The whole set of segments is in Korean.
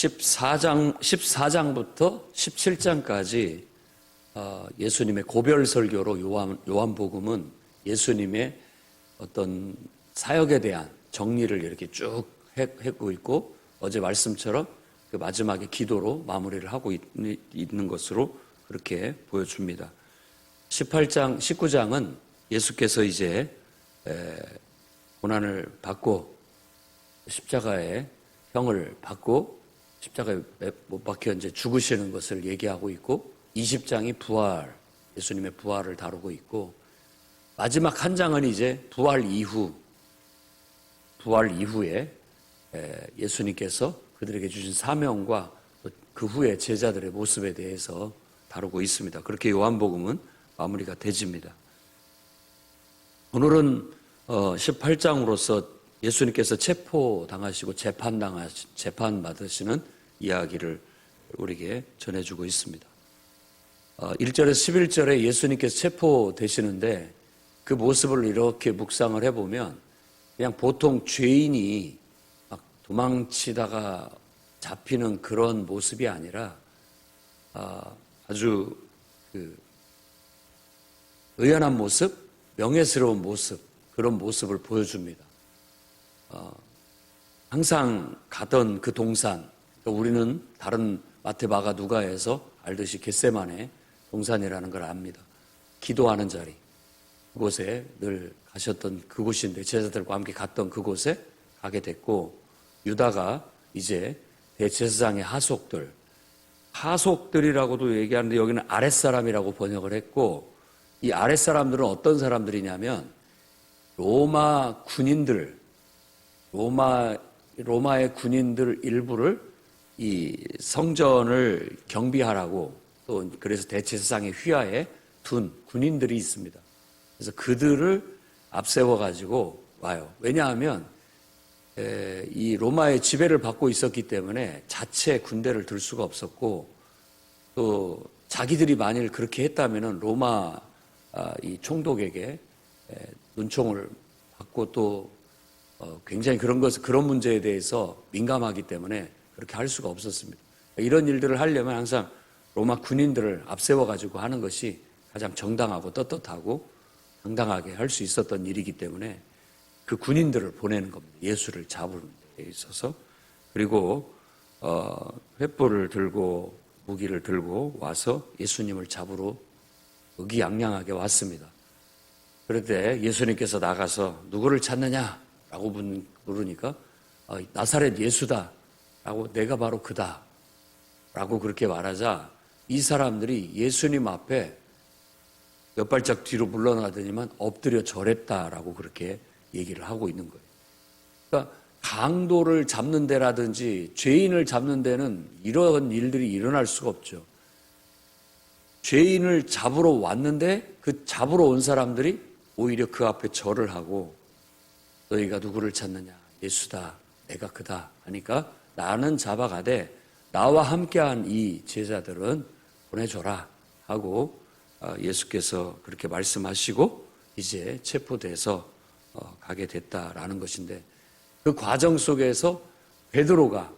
14장부터 17장까지 예수님의 고별 설교로 요한복음은 예수님의 어떤 사역에 대한 정리를 이렇게 쭉 하고 있고, 어제 말씀처럼 그 마지막에 기도로 마무리를 하고 있는 것으로 그렇게 보여줍니다. 18장, 19장은 예수께서 이제 고난을 받고 십자가의 형을 받고 십자가에 못 박혀 이제 죽으시는 것을 얘기하고 있고, 20장이 부활, 예수님의 부활을 다루고 있고, 마지막 한 장은 이제 부활 이후에 예수님께서 그들에게 주신 사명과 그 후에 제자들의 모습에 대해서 다루고 있습니다. 그렇게 요한복음은 마무리가 되집니다. 오늘은 18장으로서 예수님께서 체포당하시고 재판받으시는 이야기를 우리에게 전해주고 있습니다. 1절에서 11절에 예수님께서 체포되시는데 그 모습을 이렇게 묵상을 해보면 그냥 보통 죄인이 막 도망치다가 잡히는 그런 모습이 아니라 아주 의연한 모습, 명예스러운 모습, 그런 모습을 보여줍니다. 항상 가던 그 동산, 우리는 다른 마태, 마가, 누가에서 알듯이 겟세마네 동산이라는 걸 압니다. 기도하는 자리, 그곳에 늘 가셨던 그곳인데 제자들과 함께 갔던 그곳에 가게 됐고, 유다가 이제 대제사장의 하속들이라고도 얘기하는데 여기는 아랫사람이라고 번역을 했고, 이 아랫사람들은 어떤 사람들이냐면 로마의 군인들 일부를 이 성전을 경비하라고, 또 그래서 대제사장의 휘하에 둔 군인들이 있습니다. 그래서 그들을 앞세워 가지고 와요. 왜냐하면 이 로마의 지배를 받고 있었기 때문에 자체 군대를 들 수가 없었고, 또 자기들이 만일 그렇게 했다면은 로마 이 총독에게 눈총을 받고, 또 굉장히 그런 문제에 대해서 민감하기 때문에 그렇게 할 수가 없었습니다. 이런 일들을 하려면 항상 로마 군인들을 앞세워 가지고 하는 것이 가장 정당하고 떳떳하고 당당하게 할 수 있었던 일이기 때문에 그 군인들을 보내는 겁니다. 예수를 잡는 데 있어서. 그리고 횃불을 들고 무기를 들고 와서 예수님을 잡으러 의기양양하게 왔습니다. 그럴 때 예수님께서 나가서 누구를 찾느냐라고 물으니까 나사렛 예수다 라고, 내가 바로 그다 라고 그렇게 말하자 이 사람들이 예수님 앞에 몇 발짝 뒤로 물러나더니만 엎드려 절했다라고 그렇게 얘기를 하고 있는 거예요. 그러니까 강도를 잡는 데라든지 죄인을 잡는 데는 이런 일들이 일어날 수가 없죠. 죄인을 잡으러 왔는데 그 잡으러 온 사람들이 오히려 그 앞에 절을 하고, 너희가 누구를 찾느냐? 예수다, 내가 그다 하니까 나는 잡아가되 나와 함께한 이 제자들은 보내줘라 하고 예수께서 그렇게 말씀하시고 이제 체포돼서 가게 됐다라는 것인데, 그 과정 속에서 베드로가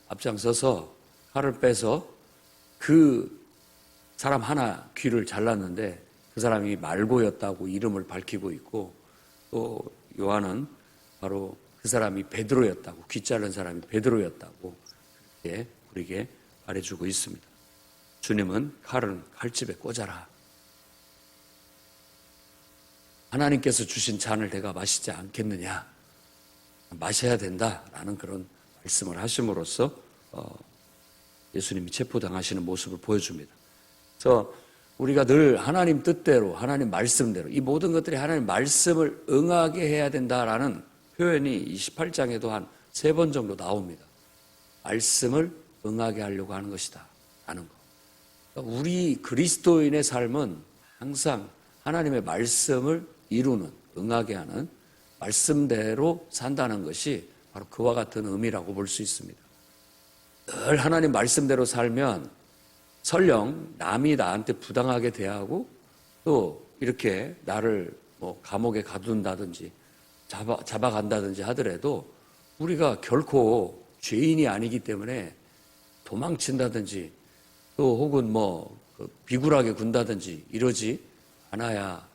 앞장서서 칼을 빼서 그 사람 하나 귀를 잘랐는데 그 사람이 말고였다고 이름을 밝히고 있고, 또 요한은 바로 그 사람이 베드로였다고, 귀 자른 사람이 베드로였다고 그렇게 우리에게 말해주고 있습니다. 주님은 칼은 칼집에 꽂아라. 하나님께서 주신 잔을 내가 마시지 않겠느냐? 마셔야 된다라는 그런 말씀을 하심으로써 예수님이 체포당하시는 모습을 보여줍니다. 그래서 우리가 늘 하나님 뜻대로, 하나님 말씀대로 이 모든 것들이 하나님 말씀을 응하게 해야 된다라는 표현이 28장에도 한 3번 정도 나옵니다. 말씀을 응하게 하려고 하는 것이다 라는 거. 그러니까 우리 그리스도인의 삶은 항상 하나님의 말씀을 이루는, 응하게 하는, 말씀대로 산다는 것이 바로 그와 같은 의미라고 볼 수 있습니다. 늘 하나님 말씀대로 살면 설령 남이 나한테 부당하게 대하고 또 이렇게 나를 감옥에 가둔다든지 잡아간다든지 하더라도 우리가 결코 죄인이 아니기 때문에 도망친다든지 또 혹은 비굴하게 군다든지 이러지 않아야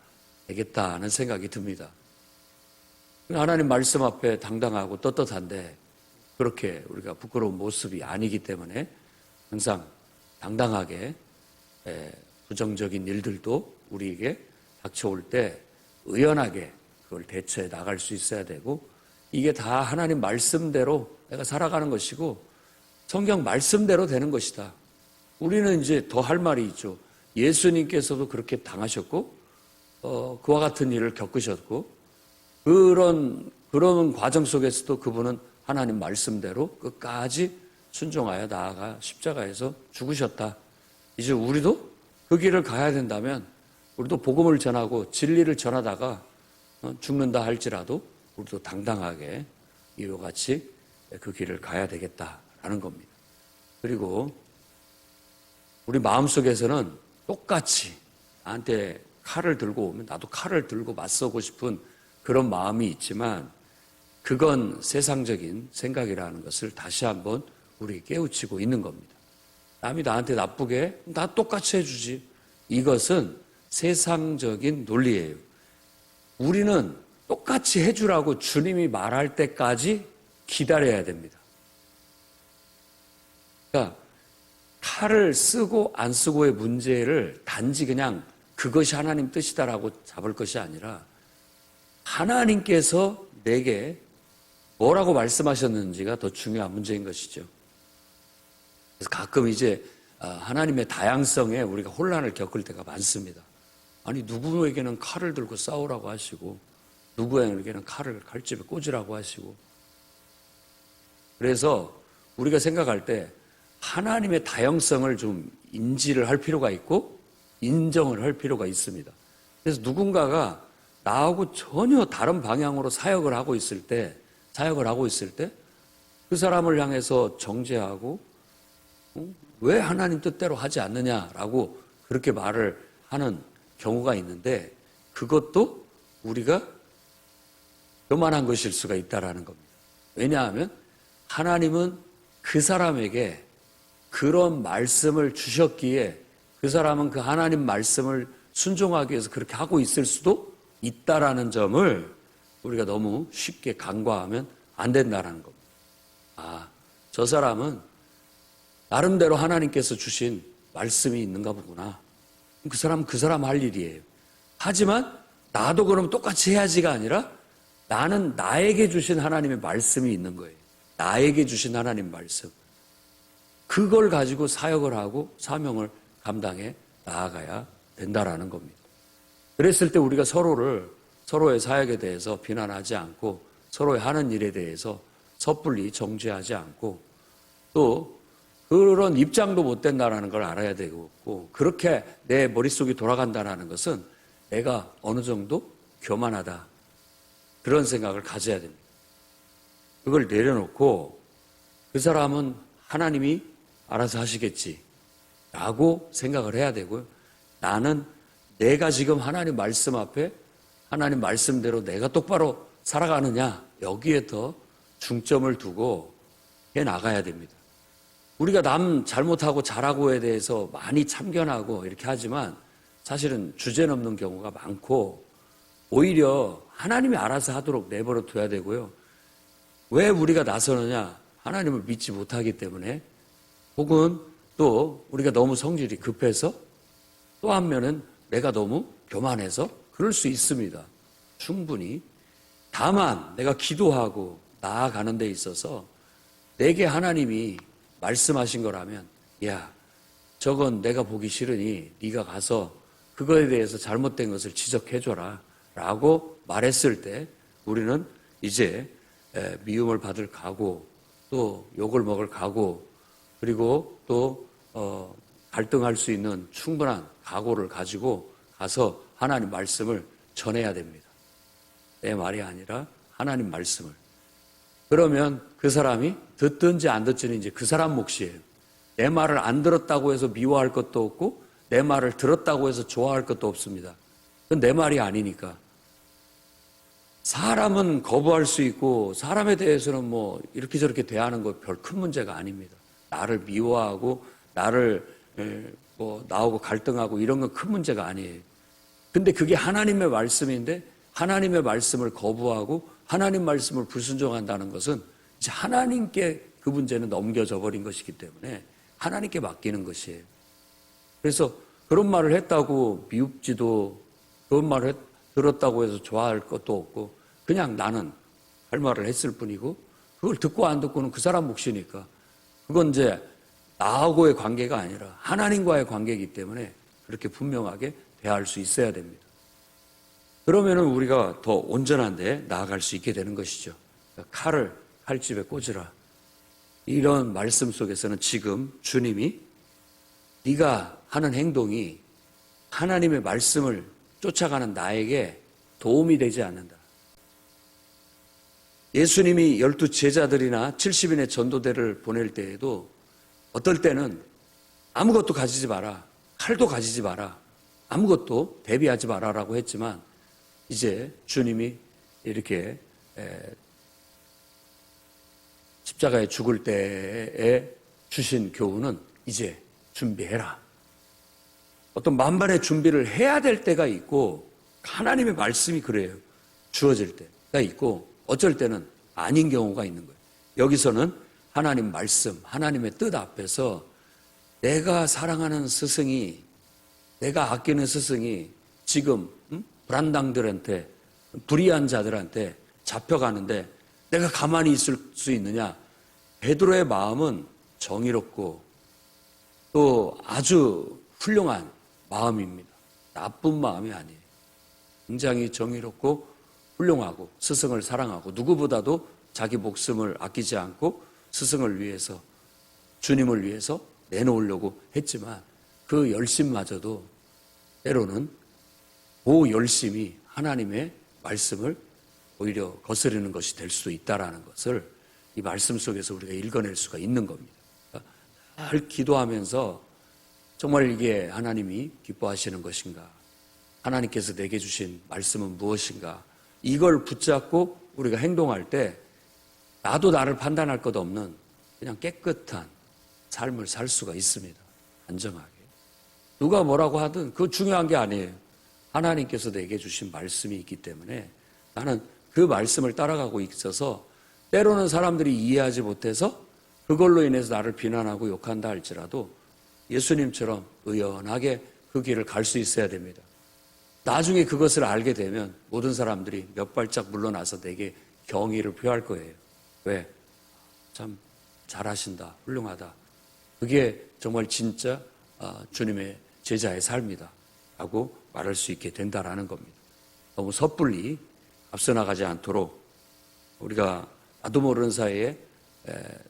되겠다는 생각이 듭니다. 하나님 말씀 앞에 당당하고 떳떳한데 그렇게 우리가 부끄러운 모습이 아니기 때문에 항상 당당하게 부정적인 일들도 우리에게 닥쳐올 때 의연하게 그걸 대처해 나갈 수 있어야 되고, 이게 다 하나님 말씀대로 내가 살아가는 것이고 성경 말씀대로 되는 것이다. 우리는 이제 더 할 말이 있죠. 예수님께서도 그렇게 당하셨고 그와 같은 일을 겪으셨고 그런 과정 속에서도 그분은 하나님 말씀대로 끝까지 순종하여 나아가 십자가에서 죽으셨다. 이제 우리도 그 길을 가야 된다면 우리도 복음을 전하고 진리를 전하다가 죽는다 할지라도 우리도 당당하게 이와 같이 그 길을 가야 되겠다라는 겁니다. 그리고 우리 마음속에서는 똑같이 나한테 칼을 들고 오면 나도 칼을 들고 맞서고 싶은 그런 마음이 있지만 그건 세상적인 생각이라는 것을 다시 한번 우리 깨우치고 있는 겁니다. 남이 나한테 나쁘게 나 똑같이 해주지. 이것은 세상적인 논리예요. 우리는 똑같이 해주라고 주님이 말할 때까지 기다려야 됩니다. 그러니까 칼을 쓰고 안 쓰고의 문제를 단지 그냥 그것이 하나님 뜻이다라고 잡을 것이 아니라 하나님께서 내게 뭐라고 말씀하셨는지가 더 중요한 문제인 것이죠. 그래서 가끔 이제 하나님의 다양성에 우리가 혼란을 겪을 때가 많습니다. 아니 누구에게는 칼을 들고 싸우라고 하시고 누구에게는 칼을 칼집에 꽂으라고 하시고, 그래서 우리가 생각할 때 하나님의 다양성을 좀 인지를 할 필요가 있고 인정을 할 필요가 있습니다. 그래서 누군가가 나하고 전혀 다른 방향으로 사역을 하고 있을 때 그 사람을 향해서 정죄하고 왜 하나님 뜻대로 하지 않느냐라고 그렇게 말을 하는 경우가 있는데 그것도 우리가 교만한 것일 수가 있다라는 겁니다. 왜냐하면 하나님은 그 사람에게 그런 말씀을 주셨기에 그 사람은 그 하나님 말씀을 순종하기 위해서 그렇게 하고 있을 수도 있다라는 점을 우리가 너무 쉽게 간과하면 안 된다라는 겁니다. 저 사람은 나름대로 하나님께서 주신 말씀이 있는가 보구나. 그 사람 할 일이에요. 하지만 나도 그럼 똑같이 해야지가 아니라 나는 나에게 주신 하나님의 말씀이 있는 거예요. 나에게 주신 하나님 말씀. 그걸 가지고 사역을 하고 사명을 감당해 나아가야 된다라는 겁니다. 그랬을 때 우리가 서로의 사역에 대해서 비난하지 않고 서로의 하는 일에 대해서 섣불리 정죄하지 않고 또 그런 입장도 못 된다는 걸 알아야 되고, 그렇게 내 머릿속이 돌아간다는 것은 내가 어느 정도 교만하다 그런 생각을 가져야 됩니다. 그걸 내려놓고 그 사람은 하나님이 알아서 하시겠지 라고 생각을 해야 되고요. 나는 내가 지금 하나님 말씀 앞에 하나님 말씀대로 내가 똑바로 살아가느냐 여기에 더 중점을 두고 해 나가야 됩니다. 우리가 남 잘못하고 잘하고에 대해서 많이 참견하고 이렇게 하지만 사실은 주제넘는 경우가 많고 오히려 하나님이 알아서 하도록 내버려 둬야 되고요. 왜 우리가 나서느냐? 하나님을 믿지 못하기 때문에, 혹은 또 우리가 너무 성질이 급해서, 또 한면은 내가 너무 교만해서 그럴 수 있습니다. 충분히. 다만 내가 기도하고 나아가는 데 있어서 내게 하나님이 말씀하신 거라면, 야, 저건 내가 보기 싫으니 네가 가서 그거에 대해서 잘못된 것을 지적해줘라 라고 말했을 때 우리는 이제 미움을 받을 각오, 또 욕을 먹을 각오, 그리고 또 갈등할 수 있는 충분한 각오를 가지고 가서 하나님 말씀을 전해야 됩니다. 내 말이 아니라 하나님 말씀을. 그러면 그 사람이 듣든지 안 듣든지 이제 그 사람 몫이에요. 내 말을 안 들었다고 해서 미워할 것도 없고 내 말을 들었다고 해서 좋아할 것도 없습니다. 그건 내 말이 아니니까. 사람은 거부할 수 있고 사람에 대해서는 뭐 이렇게 저렇게 대하는 거 별 큰 문제가 아닙니다. 나를 미워하고 나를 뭐 나하고 갈등하고 이런 건 큰 문제가 아니에요. 근데 그게 하나님의 말씀인데 하나님의 말씀을 거부하고 하나님 말씀을 불순종한다는 것은 이제 하나님께 그 문제는 넘겨져 버린 것이기 때문에 하나님께 맡기는 것이에요. 그래서 그런 말을 했다고 미웁지도, 그런 말을 들었다고 해서 좋아할 것도 없고 그냥 나는 할 말을 했을 뿐이고 그걸 듣고 안 듣고는 그 사람 몫이니까 그건 이제 나하고의 관계가 아니라 하나님과의 관계이기 때문에 그렇게 분명하게 대할 수 있어야 됩니다. 그러면은 우리가 더 온전한 데 나아갈 수 있게 되는 것이죠. 칼을 칼집에 꽂으라. 이런 말씀 속에서는 지금 주님이 네가 하는 행동이 하나님의 말씀을 쫓아가는 나에게 도움이 되지 않는다. 예수님이 12 제자들이나 70인의 전도대를 보낼 때에도 어떨 때는 아무것도 가지지 마라. 칼도 가지지 마라. 아무것도 대비하지 마라라고 했지만 이제 주님이 이렇게 십자가에 죽을 때에 주신 교훈은 이제 준비해라. 어떤 만반의 준비를 해야 될 때가 있고 하나님의 말씀이 그래요. 주어질 때가 있고 어쩔 때는 아닌 경우가 있는 거예요. 여기서는 하나님 말씀, 하나님의 뜻 앞에서 내가 사랑하는 스승이, 내가 아끼는 스승이 지금 불안당들한테, 불의한 자들한테 잡혀가는데 내가 가만히 있을 수 있느냐? 베드로의 마음은 정의롭고 또 아주 훌륭한 마음입니다. 나쁜 마음이 아니에요. 굉장히 정의롭고 훌륭하고 스승을 사랑하고 누구보다도 자기 목숨을 아끼지 않고 스승을 위해서, 주님을 위해서 내놓으려고 했지만 그 열심마저도 때로는 그 열심이 하나님의 말씀을 오히려 거스르는 것이 될 수도 있다는 것을 이 말씀 속에서 우리가 읽어낼 수가 있는 겁니다. 늘 기도하면서 정말 이게 하나님이 기뻐하시는 것인가? 하나님께서 내게 주신 말씀은 무엇인가? 이걸 붙잡고 우리가 행동할 때 나도 나를 판단할 것 없는 그냥 깨끗한 삶을 살 수가 있습니다. 안정하게. 누가 뭐라고 하든 그거 중요한 게 아니에요. 하나님께서 내게 주신 말씀이 있기 때문에 나는 그 말씀을 따라가고 있어서 때로는 사람들이 이해하지 못해서 그걸로 인해서 나를 비난하고 욕한다 할지라도 예수님처럼 의연하게 그 길을 갈 수 있어야 됩니다. 나중에 그것을 알게 되면 모든 사람들이 몇 발짝 물러나서 내게 경의를 표할 거예요. 왜? 참 잘하신다, 훌륭하다. 그게 정말 진짜 주님의 제자의 삶이다 라고 말할 수 있게 된다라는 겁니다. 너무 섣불리 앞서 나가지 않도록 우리가 나도 모르는 사이에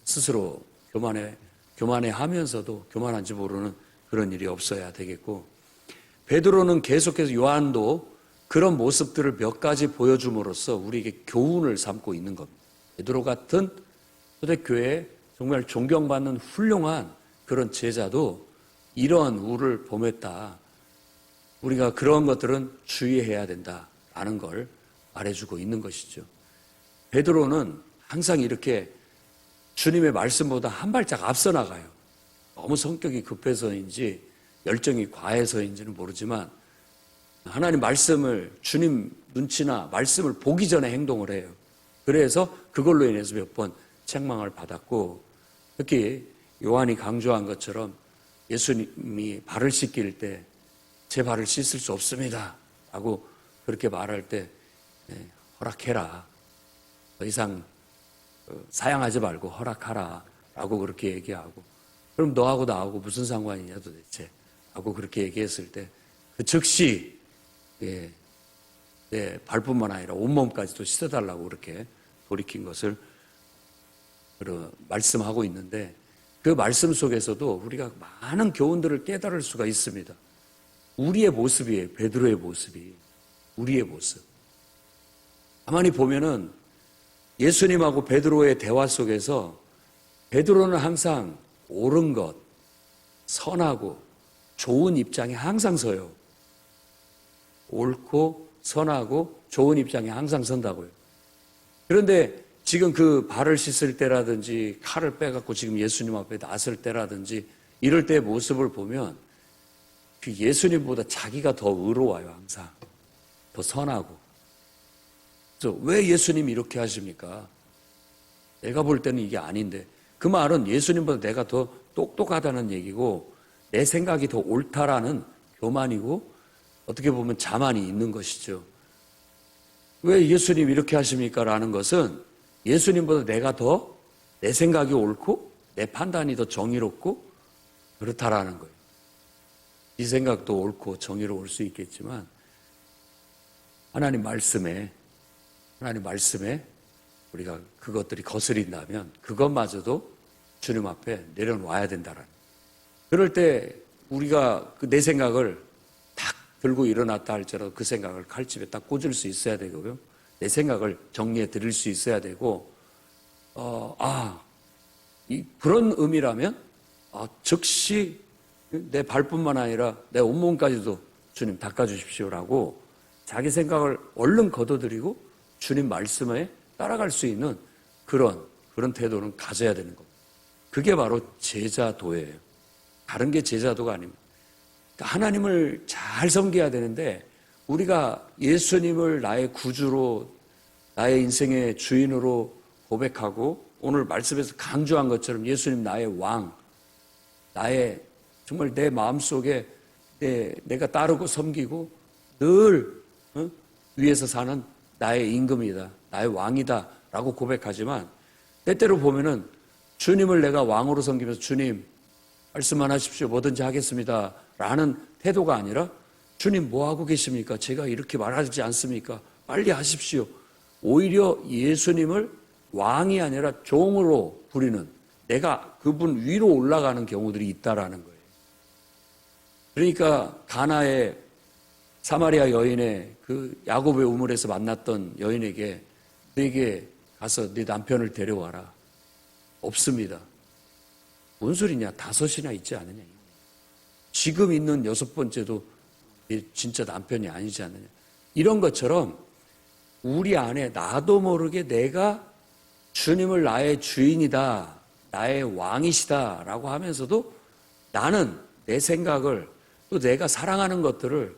스스로 교만해 하면서도 교만한지 모르는 그런 일이 없어야 되겠고, 베드로는 계속해서 요한도 그런 모습들을 몇 가지 보여줌으로써 우리에게 교훈을 삼고 있는 겁니다. 베드로 같은 초대교회에 정말 존경받는 훌륭한 그런 제자도 이러한 우를 범했다. 우리가 그런 것들은 주의해야 된다라는 걸 말해주고 있는 것이죠. 베드로는 항상 이렇게 주님의 말씀보다 한 발짝 앞서 나가요. 너무 성격이 급해서인지 열정이 과해서인지는 모르지만 하나님 말씀을, 주님 눈치나 말씀을 보기 전에 행동을 해요. 그래서 그걸로 인해서 몇 번 책망을 받았고, 특히 요한이 강조한 것처럼 예수님이 발을 씻길 때 제 발을 씻을 수 없습니다 라고 그렇게 말할 때 허락해라, 더 이상 사양하지 말고 허락하라 라고 그렇게 얘기하고, 그럼 너하고 나하고 무슨 상관이냐 도대체 라고 그렇게 얘기했을 때 그 즉시 내 발뿐만 아니라 온몸까지도 씻어달라고 그렇게 돌이킨 것을 말씀하고 있는데, 그 말씀 속에서도 우리가 많은 교훈들을 깨달을 수가 있습니다. 우리의 모습이에요. 베드로의 모습이 우리의 모습. 가만히 보면은 예수님하고 베드로의 대화 속에서 베드로는 항상 옳은 것, 선하고 좋은 입장에 항상 서요. 옳고 선하고 좋은 입장에 항상 선다고요. 그런데 지금 그 발을 씻을 때라든지 칼을 빼갖고 지금 예수님 앞에 나설 때라든지 이럴 때의 모습을 보면 그 예수님보다 자기가 더 의로워요. 항상 더 선하고. 그래서 왜 예수님이 이렇게 하십니까? 내가 볼 때는 이게 아닌데, 그 말은 예수님보다 내가 더 똑똑하다는 얘기고 내 생각이 더 옳다라는 교만이고 어떻게 보면 자만이 있는 것이죠. 왜 예수님 이렇게 하십니까? 라는 것은 예수님보다 내가 더 내 생각이 옳고 내 판단이 더 정의롭고 그렇다라는 거예요. 이 생각도 옳고 정의로울 수 있겠지만 하나님 말씀에 우리가 그것들이 거스린다면 그것마저도 주님 앞에 내려놔야 된다라는 거예요. 그럴 때 우리가 내 생각을 탁 들고 일어났다 할지라도 그 생각을 칼집에 딱 꽂을 수 있어야 되고요. 내 생각을 정리해 드릴 수 있어야 되고, 그런 의미라면, 즉시 내 발뿐만 아니라 내 온몸까지도 주님 닦아주십시오라고 자기 생각을 얼른 걷어들이고 주님 말씀에 따라갈 수 있는 그런 태도는 가져야 되는 겁니다. 그게 바로 제자도예요. 다른 게 제자도가 아닙니다. 하나님을 잘 섬겨야 되는데 우리가 예수님을 나의 구주로 나의 인생의 주인으로 고백하고 오늘 말씀에서 강조한 것처럼 예수님 나의 왕, 나의 정말 내 마음속에 내가 따르고 섬기고 늘 위에서 사는 나의 임금이다, 나의 왕이다 라고 고백하지만 때때로 보면은 주님을 내가 왕으로 섬기면서 주님 말씀만 하십시오, 뭐든지 하겠습니다 라는 태도가 아니라 주님 뭐 하고 계십니까? 제가 이렇게 말하지 않습니까? 빨리 하십시오. 오히려 예수님을 왕이 아니라 종으로 부리는, 내가 그분 위로 올라가는 경우들이 있다라는 거예요. 그러니까 가나의 사마리아 여인의 그 야곱의 우물에서 만났던 여인에게 너에게 가서 네 남편을 데려와라. 없습니다. 뭔 소리냐? 5이나 있지 않느냐? 지금 있는 6번째도 진짜 남편이 아니지 않느냐? 이런 것처럼 우리 안에 나도 모르게 내가 주님을 나의 주인이다, 나의 왕이시다 라고 하면서도 나는 내 생각을 또 내가 사랑하는 것들을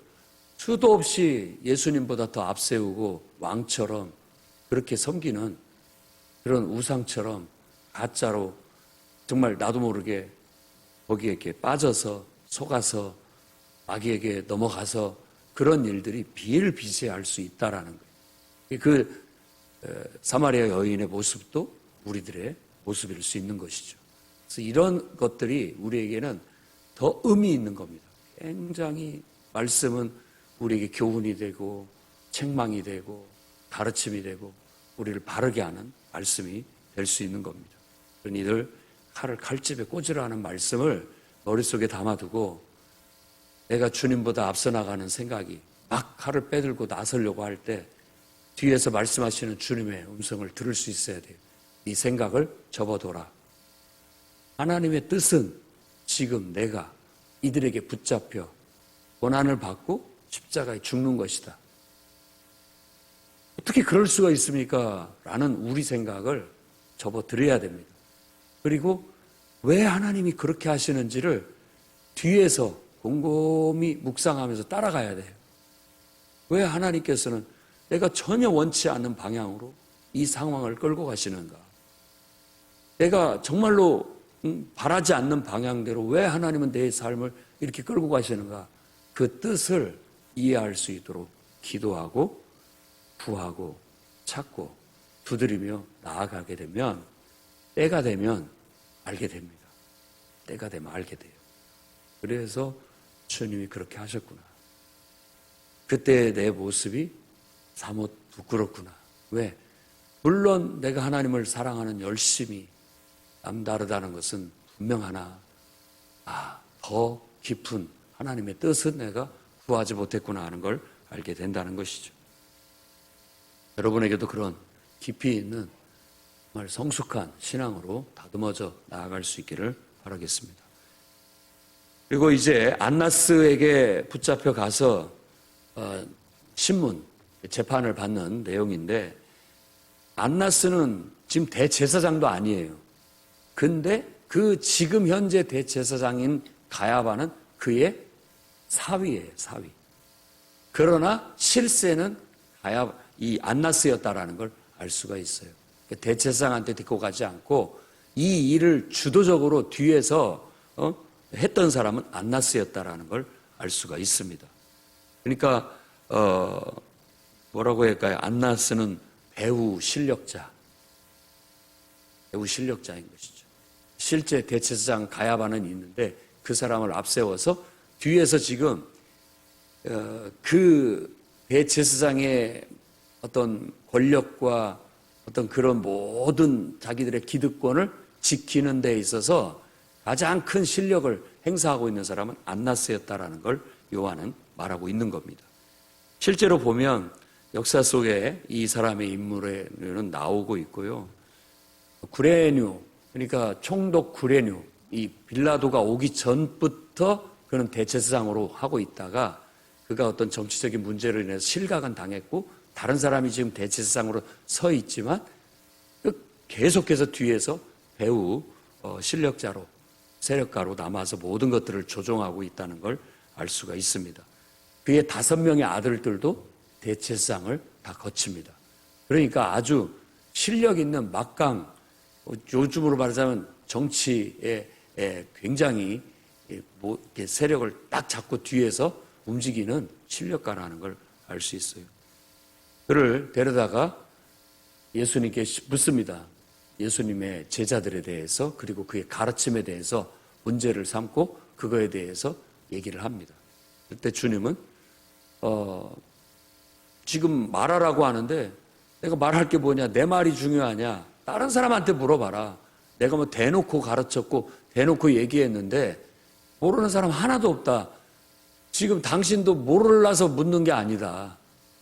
수도 없이 예수님보다 더 앞세우고 왕처럼 그렇게 섬기는 그런 우상처럼 가짜로 정말 나도 모르게 거기에 이렇게 빠져서 속아서 마귀에게 넘어가서 그런 일들이 비일비재할 수 있다라는 거예요. 그 사마리아 여인의 모습도 우리들의 모습일 수 있는 것이죠. 그래서 이런 것들이 우리에게는 더 의미 있는 겁니다. 굉장히 말씀은 우리에게 교훈이 되고 책망이 되고 가르침이 되고 우리를 바르게 하는 말씀이 될 수 있는 겁니다. 그러니 늘 칼을 칼집에 꽂으라 하는 말씀을 머릿속에 담아두고 내가 주님보다 앞서 나가는 생각이 막 칼을 빼들고 나서려고 할 때 뒤에서 말씀하시는 주님의 음성을 들을 수 있어야 돼요. 이 생각을 접어둬라. 하나님의 뜻은 지금 내가 이들에게 붙잡혀 고난을 받고 십자가에 죽는 것이다. 어떻게 그럴 수가 있습니까? 라는 우리 생각을 접어드려야 됩니다. 그리고 왜 하나님이 그렇게 하시는지를 뒤에서 곰곰이 묵상하면서 따라가야 돼요. 왜 하나님께서는 내가 전혀 원치 않는 방향으로 이 상황을 끌고 가시는가? 내가 정말로 바라지 않는 방향대로 왜 하나님은 내 삶을 이렇게 끌고 가시는가? 그 뜻을 이해할 수 있도록 기도하고 구하고 찾고 두드리며 나아가게 되면 때가 되면 알게 됩니다. 때가 되면 알게 돼요. 그래서 주님이 그렇게 하셨구나. 그때 내 모습이 사뭇 부끄럽구나. 왜? 물론 내가 하나님을 사랑하는 열심이 남다르다는 것은 분명하나 더 깊은 하나님의 뜻은 내가 구하지 못했구나 하는 걸 알게 된다는 것이죠. 여러분에게도 그런 깊이 있는 정말 성숙한 신앙으로 다듬어져 나아갈 수 있기를 바라겠습니다. 그리고 이제 안나스에게 붙잡혀 가서 신문, 재판을 받는 내용인데, 안나스는 지금 대제사장도 아니에요. 근데 그 지금 현재 대제사장인 가야바는 그의 사위예요, 사위. 그러나 실세는 이 안나스였다라는 걸 알 수가 있어요. 대제사장한테 데리고 가지 않고 이 일을 주도적으로 뒤에서 했던 사람은 안나스였다라는 걸 알 수가 있습니다. 그러니까 뭐라고 할까요? 안나스는 배우 실력자인 것이죠. 실제 대제사장 가야바는 있는데 그 사람을 앞세워서 뒤에서 지금 그 대제사장의 어떤 권력과 어떤 그런 모든 자기들의 기득권을 지키는 데 있어서 가장 큰 실력을 행사하고 있는 사람은 안나스였다라는 걸 요한은 말하고 있는 겁니다. 실제로 보면 역사 속에 이 사람의 인물에는 나오고 있고요. 구레뉴, 그러니까 총독 구레뉴, 이 빌라도가 오기 전부터 그는 대제사장으로 하고 있다가 그가 어떤 정치적인 문제로 인해서 실각은 당했고 다른 사람이 지금 대제사장으로 서 있지만 계속해서 뒤에서 배우 실력자로 세력가로 남아서 모든 것들을 조종하고 있다는 걸 알 수가 있습니다. 그의 5명의 아들들도 대제사장을 다 거칩니다. 그러니까 아주 실력 있는 막강, 요즘으로 말하자면 정치에 굉장히 세력을 딱 잡고 뒤에서 움직이는 실력가라는 걸 알 수 있어요. 그를 데려다가 예수님께 묻습니다. 예수님의 제자들에 대해서 그리고 그의 가르침에 대해서 문제를 삼고 그거에 대해서 얘기를 합니다. 그때 주님은 지금 말하라고 하는데 내가 말할 게 뭐냐, 내 말이 중요하냐, 다른 사람한테 물어봐라. 내가 뭐 대놓고 가르쳤고 대놓고 얘기했는데 모르는 사람 하나도 없다. 지금 당신도 몰라서 묻는 게 아니다.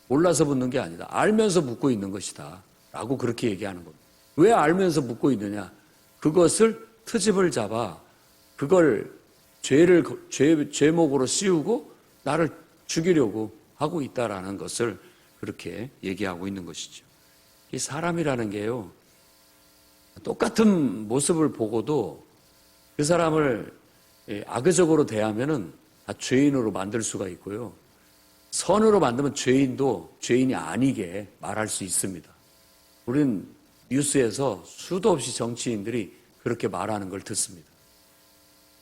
몰라서 묻는 게 아니다. 알면서 묻고 있는 것이다. 라고 그렇게 얘기하는 겁니다. 왜 알면서 묻고 있느냐? 그것을 트집을 잡아 그걸 죄목으로 씌우고 나를 죽이려고 하고 있다라는 것을 그렇게 얘기하고 있는 것이죠. 이 사람이라는 게요, 똑같은 모습을 보고도 그 사람을 악의적으로 대하면은 다 죄인으로 만들 수가 있고요. 선으로 만들면 죄인도 죄인이 아니게 말할 수 있습니다. 우리는 뉴스에서 수도 없이 정치인들이 그렇게 말하는 걸 듣습니다.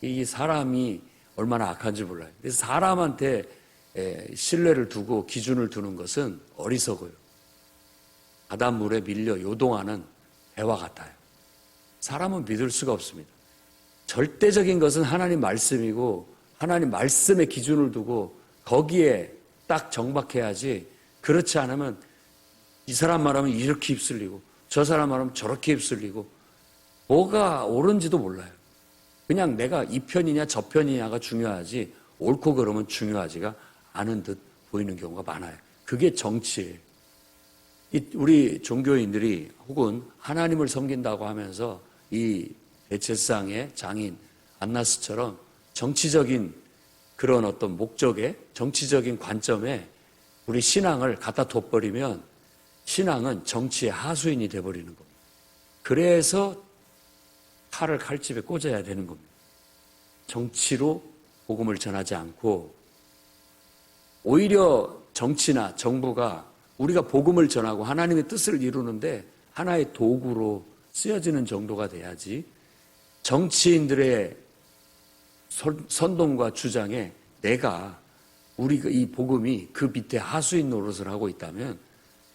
이 사람이 얼마나 악한지 몰라요. 그래서 사람한테 신뢰를 두고 기준을 두는 것은 어리석어요. 바닷물에 밀려 요동하는 배와 같아요. 사람은 믿을 수가 없습니다. 절대적인 것은 하나님 말씀이고 하나님 말씀의 기준을 두고 거기에 딱 정박해야지, 그렇지 않으면 이 사람 말하면 이렇게 휩쓸리고 저 사람 말하면 저렇게 휩쓸리고 뭐가 옳은지도 몰라요. 그냥 내가 이 편이냐 저 편이냐가 중요하지 옳고 그름은 중요하지가 않은 듯 보이는 경우가 많아요. 그게 정치예요. 우리 종교인들이 혹은 하나님을 섬긴다고 하면서 이 대제사장의 장인 안나스처럼 정치적인 그런 어떤 목적에, 정치적인 관점에 우리 신앙을 갖다 둬버리면 신앙은 정치의 하수인이 돼버리는 겁니다. 그래서 칼을 칼집에 꽂아야 되는 겁니다. 정치로 복음을 전하지 않고 오히려 정치나 정부가 우리가 복음을 전하고 하나님의 뜻을 이루는데 하나의 도구로 쓰여지는 정도가 돼야지, 정치인들의 선동과 주장에 내가 우리가 이 복음이 그 밑에 하수인 노릇을 하고 있다면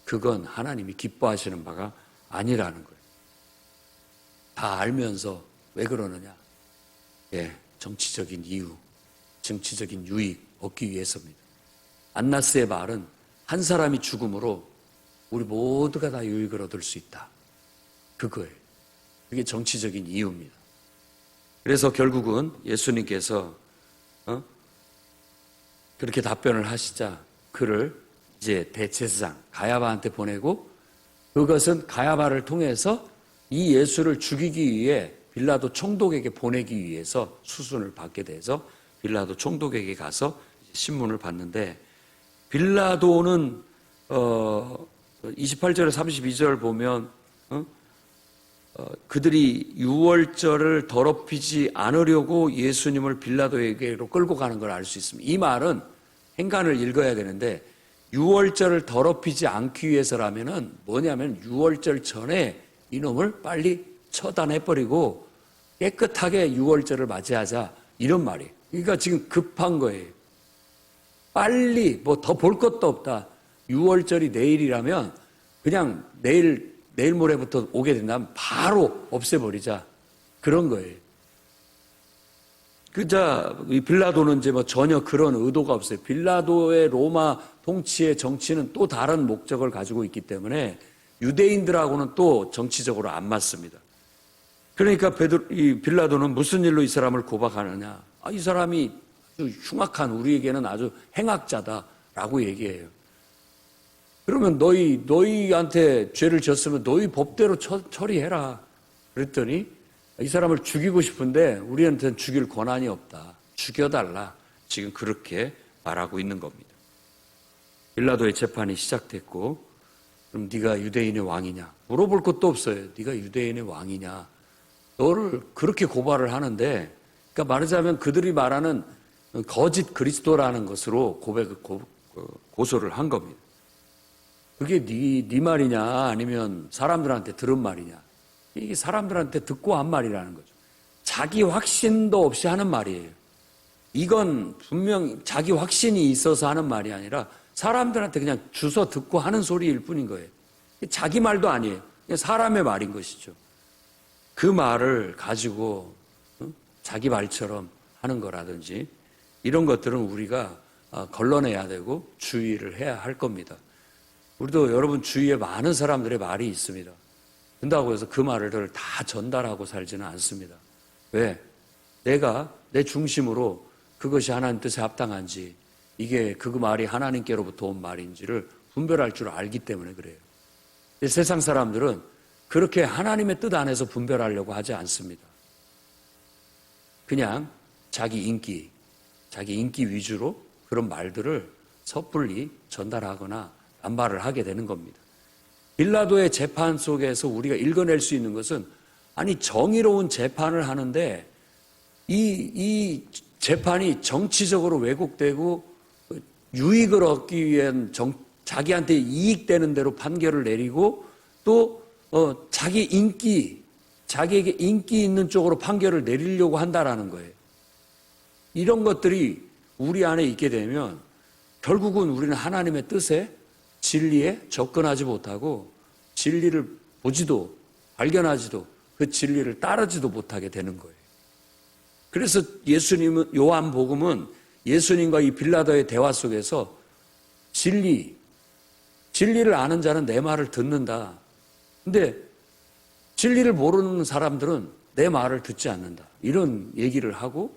그건 하나님이 기뻐하시는 바가 아니라는 거예요. 다 알면서 왜 그러느냐? 정치적인 이유, 정치적인 유익 얻기 위해서입니다. 안나스의 말은 한 사람이 죽음으로 우리 모두가 다 유익을 얻을 수 있다. 그거예요. 그게 정치적인 이유입니다. 그래서 결국은 예수님께서 그렇게 답변을 하시자 그를 이제 대제사장 가야바한테 보내고, 그것은 가야바를 통해서 이 예수를 죽이기 위해 빌라도 총독에게 보내기 위해서 수순을 받게 돼서 빌라도 총독에게 가서 신문을 받는데, 빌라도는 28절에 32절 보면 그들이 유월절을 더럽히지 않으려고 예수님을 빌라도에게로 끌고 가는 걸 알 수 있습니다. 이 말은 행간을 읽어야 되는데 유월절을 더럽히지 않기 위해서라면은 뭐냐면 유월절 전에 이놈을 빨리 처단해버리고 깨끗하게 유월절을 맞이하자 이런 말이에요. 그러니까 지금 급한 거예요. 빨리 뭐 더 볼 것도 없다. 유월절이 내일이라면 그냥 내일 모레부터 오게 된다면 바로 없애버리자. 그런 거예요. 이 빌라도는 이제 뭐 전혀 그런 의도가 없어요. 빌라도의 로마 통치의 정치는 또 다른 목적을 가지고 있기 때문에 유대인들하고는 또 정치적으로 안 맞습니다. 그러니까 이 빌라도는 무슨 일로 이 사람을 고박하느냐. 이 사람이 아주 흉악한 우리에게는 아주 행악자다라고 얘기해요. 그러면 너희한테 죄를 졌으면 너희 법대로 처리해라. 그랬더니 이 사람을 죽이고 싶은데 우리한테는 죽일 권한이 없다. 죽여달라. 지금 그렇게 말하고 있는 겁니다. 빌라도의 재판이 시작됐고 그럼 네가 유대인의 왕이냐? 물어볼 것도 없어요. 네가 유대인의 왕이냐? 너를 그렇게 고발을 하는데 그러니까 말하자면 그들이 말하는 거짓 그리스도라는 것으로 고소를 한 겁니다. 그게 네 말이냐 아니면 사람들한테 들은 말이냐. 이게 사람들한테 듣고 한 말이라는 거죠. 자기 확신도 없이 하는 말이에요. 이건 분명 자기 확신이 있어서 하는 말이 아니라 사람들한테 그냥 주워 듣고 하는 소리일 뿐인 거예요. 자기 말도 아니에요. 그냥 사람의 말인 것이죠. 그 말을 가지고 자기 말처럼 하는 거라든지 이런 것들은 우리가 걸러내야 되고 주의를 해야 할 겁니다. 우리도 여러분 주위에 많은 사람들의 말이 있습니다. 그런다고 해서 그 말을 다 전달하고 살지는 않습니다. 왜? 내가 내 중심으로 그것이 하나님 뜻에 합당한지 이게 그 말이 하나님께로부터 온 말인지를 분별할 줄 알기 때문에 그래요. 세상 사람들은 그렇게 하나님의 뜻 안에서 분별하려고 하지 않습니다. 그냥 자기 인기 위주로 그런 말들을 섣불리 전달하거나 반발을 하게 되는 겁니다. 빌라도의 재판 속에서 우리가 읽어낼 수 있는 것은 아니 정의로운 재판을 하는데 이 재판이 정치적으로 왜곡되고 유익을 얻기 위한 자기한테 이익되는 대로 판결을 내리고 또 자기에게 인기 있는 쪽으로 판결을 내리려고 한다라는 거예요. 이런 것들이 우리 안에 있게 되면 결국은 우리는 하나님의 뜻에 진리에 접근하지 못하고 진리를 보지도 발견하지도 그 진리를 따르지도 못하게 되는 거예요. 그래서 요한복음은 예수님과 이 빌라도의 대화 속에서 진리를 아는 자는 내 말을 듣는다. 근데 진리를 모르는 사람들은 내 말을 듣지 않는다. 이런 얘기를 하고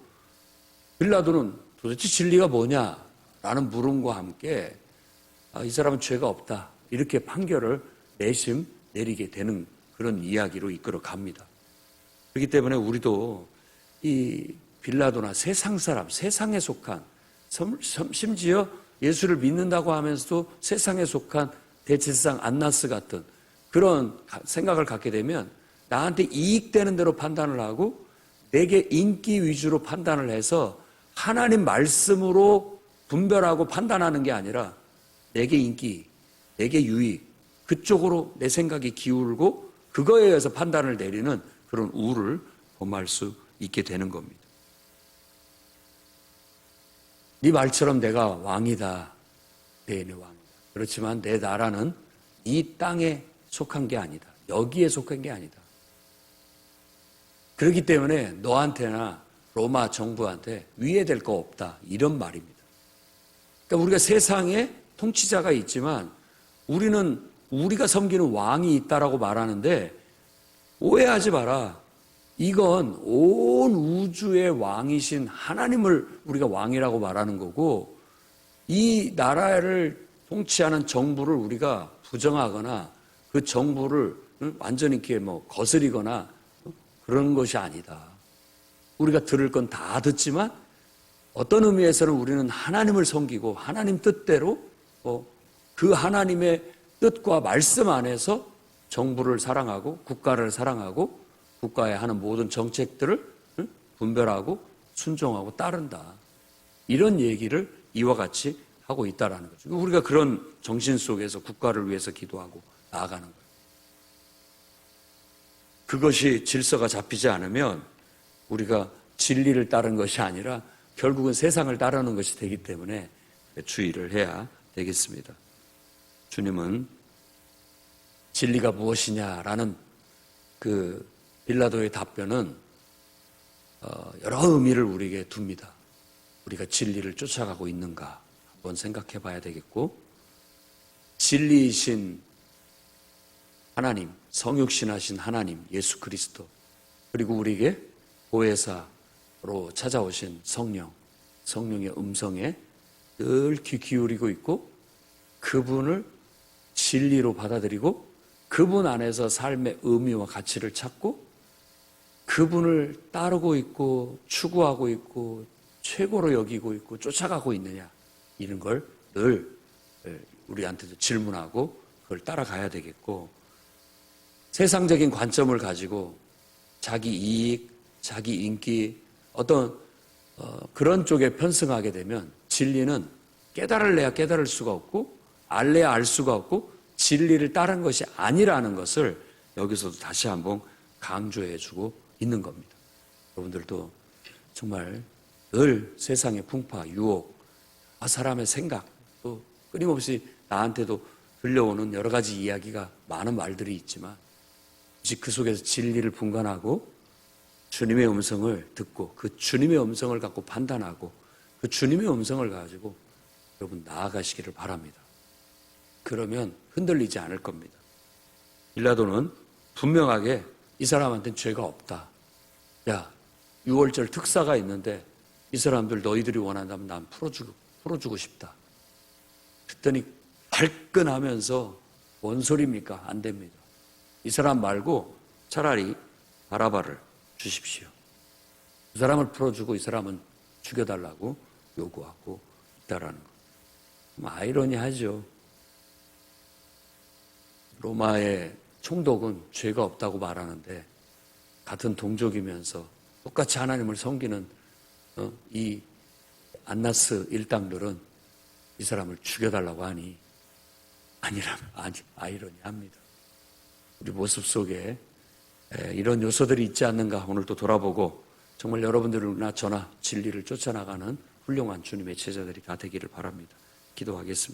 빌라도는 도대체 진리가 뭐냐라는 물음과 함께 이 사람은 죄가 없다. 이렇게 판결을 내리게 되는 그런 이야기로 이끌어 갑니다. 그렇기 때문에 우리도 이 빌라도나 세상 사람, 세상에 속한 심지어 예수를 믿는다고 하면서도 세상에 속한 대제사장 안나스 같은 그런 생각을 갖게 되면 나한테 이익되는 대로 판단을 하고 내게 인기 위주로 판단을 해서 하나님 말씀으로 분별하고 판단하는 게 아니라 내게 인기, 내게 유익 그쪽으로 내 생각이 기울고 그거에 의해서 판단을 내리는 그런 우를 범할 수 있게 되는 겁니다. 네 말처럼 내가 왕이다. 내 왕이다. 그렇지만 내 나라는 이 땅에 속한 게 아니다. 여기에 속한 게 아니다. 그렇기 때문에 너한테나 로마 정부한테 위해될 거 없다. 이런 말입니다. 그러니까 우리가 세상에 통치자가 있지만 우리는 우리가 섬기는 왕이 있다라고 말하는데 오해하지 마라. 이건 온 우주의 왕이신 하나님을 우리가 왕이라고 말하는 거고 이 나라를 통치하는 정부를 우리가 부정하거나 그 정부를 완전히 이렇게 거스리거나 그런 것이 아니다. 우리가 들을 건 다 듣지만 어떤 의미에서는 우리는 하나님을 섬기고 하나님 뜻대로 그 하나님의 뜻과 말씀 안에서 정부를 사랑하고 국가를 사랑하고 국가에 하는 모든 정책들을 분별하고 순종하고 따른다. 이런 얘기를 이와 같이 하고 있다라는 거죠. 우리가 그런 정신 속에서 국가를 위해서 기도하고 나아가는 거예요. 그것이 질서가 잡히지 않으면 우리가 진리를 따른 것이 아니라 결국은 세상을 따르는 것이 되기 때문에 주의를 해야 되겠습니다. 주님은 진리가 무엇이냐라는 그 빌라도의 답변은 여러 의미를 우리에게 둡니다. 우리가 진리를 쫓아가고 있는가 한번 생각해 봐야 되겠고, 진리이신 하나님, 성육신하신 하나님 예수 그리스도, 그리고 우리에게 보혜사로 찾아오신 성령, 성령의 음성에 늘 귀 기울이고 있고 그분을 진리로 받아들이고 그분 안에서 삶의 의미와 가치를 찾고 그분을 따르고 있고 추구하고 있고 최고로 여기고 있고 쫓아가고 있느냐, 이런 걸 늘 우리한테도 질문하고 그걸 따라가야 되겠고, 세상적인 관점을 가지고 자기 이익, 자기 인기, 어떤 그런 쪽에 편승하게 되면 진리는 깨달을래야 깨달을 수가 없고 알래야 알 수가 없고 진리를 따른 것이 아니라는 것을 여기서도 다시 한번 강조해주고 있는 겁니다. 여러분들도 정말 늘 세상의 풍파, 유혹, 사람의 생각, 또 끊임없이 나한테도 들려오는 여러 가지 이야기가 많은 말들이 있지만 그 속에서 진리를 분간하고 주님의 음성을 듣고 그 주님의 음성을 갖고 판단하고 그 주님의 음성을 가지고 여러분 나아가시기를 바랍니다. 그러면 흔들리지 않을 겁니다. 빌라도는 분명하게 이 사람한테는 죄가 없다. 야, 6월절 특사가 있는데 이 사람들 너희들이 원한다면 난 풀어주고 싶다. 그랬더니 발끈하면서 뭔 소리입니까? 안 됩니다. 이 사람 말고 차라리 바라바를 주십시오. 그 사람을 풀어주고 이 사람은 죽여달라고 요구하고 있다라는 것. 좀 아이러니하죠. 로마의 총독은 죄가 없다고 말하는데 같은 동족이면서 똑같이 하나님을 섬기는 이 안나스 일당들은 이 사람을 죽여달라고 하니 아이러니합니다. 우리 모습 속에 이런 요소들이 있지 않는가 오늘 또 돌아보고 정말 여러분들이나 저나 진리를 쫓아나가는 훌륭한 주님의 제자들이 다 되기를 바랍니다. 기도하겠습니다.